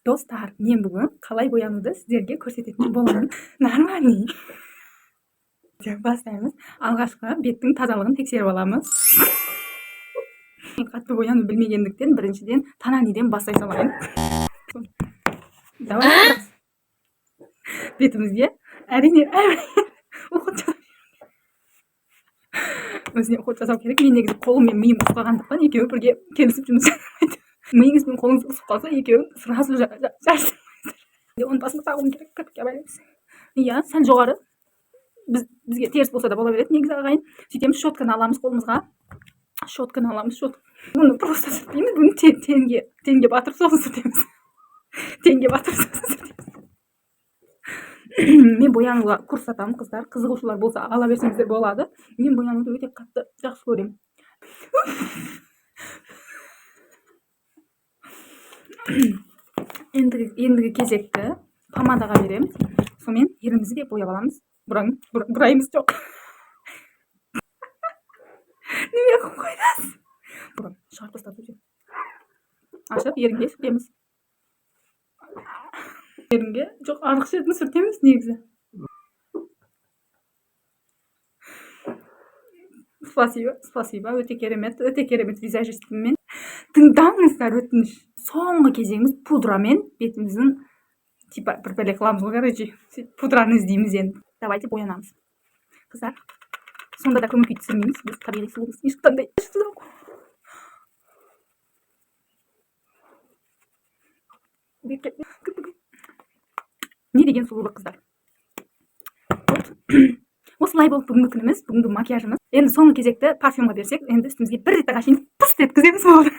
Dostlar, men bugun qalay bo'yanudi sizlarga ko'rsatadigan bo'laman. Нормальный. Boshlaymiz. Alg'ashqi betning tozaligini tekshirib olamiz. Qattiq bo'yanib bilmaganlikdan birinchidan tananidan boshlay solaylik. Давай. Betimizga әрине o'zini o'qib tashlab kerak. Men negizib qo'lim bilan miyim usqalgandiqdan ikkovi birga kelishib жұмыс жасайды. Миыңыз бен қолыңыз ысып қалса, екеуін сразу жарысыңыз. Оны басына тағуым керек, кірпікке байлаймыз. Иә, сәл жоғары. Бізге теріс болса да бола береді, негізі ағайын. Сөйтеміз, щетканы аламыз қолымызға. Щетканы аламыз, Бұны просто сүртпейміз, бұны теңге батырып сосын сүртеміз. Теңге батырып сосын сүртеміз. Мен боянуға курс атамын, қыздар. Қызығушылар болса, ала берсеңіздер болады. Мен боянуды өте қатты жақсы көремін. Ендігі кезекті помадаға береміз. Сонымен ерімізді де бояп аламыз. Бұрайымыз жоқ. Неге қойдасыз? Бұрын шығарып тастап жүрген. Ашып ерінге сүртеміз. Ерінге жоқ, арық жерін сүртеміз негізі. Спасибо. Өте керемет визажистіммен. Тыңдаңыздар, өтініш. Соңғы кезеңіміз пудрамен бетіміздің типа бір бәле қыламыз ғой, короче. Пудраны іздейміз енді. Давайте боянамыз. Қыздар, сонда да көңіл күй түсірмейміз. Біз табиғи сұлумыз. Ешқандай. Не деген сұлулық, қыздар. Осылай болып бүгінгі күніміз, бүгінгі макияжымыз. Енді соңғы кезекті парфюмға берсек, енді үстімізге бір рет қашейін пыст еткіземіз болды.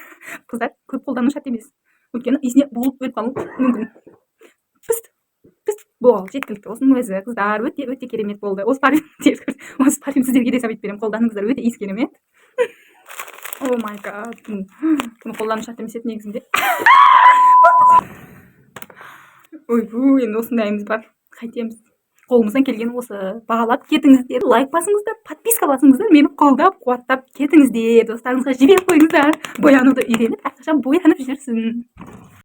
Қыздар, көп қолдану шарт емес. Өйткені есіне болып өтіп қалу мүмкін. Пыст болды, жеткілікті. Осының өзі, қыздар, өте керемет болды. Осы парфюм сіздерге де сабит беремін. Қолданыңыздар, өте иіс керемет. О май гад. Бұны қолдану шарт емес еді негізінде. Ойбу, енді осындайымыз бар. Қайтеміз. Қолымыздан келген осы. Бағалап кетіңіздер, лайк басыңыздар, подписка басыңыздар, мені қолдап, қуаттап кетіңіздер, достарыңызға жіберіп қойыңыздар. Боянуды үйреніп, әрқашан боянып жүрсін.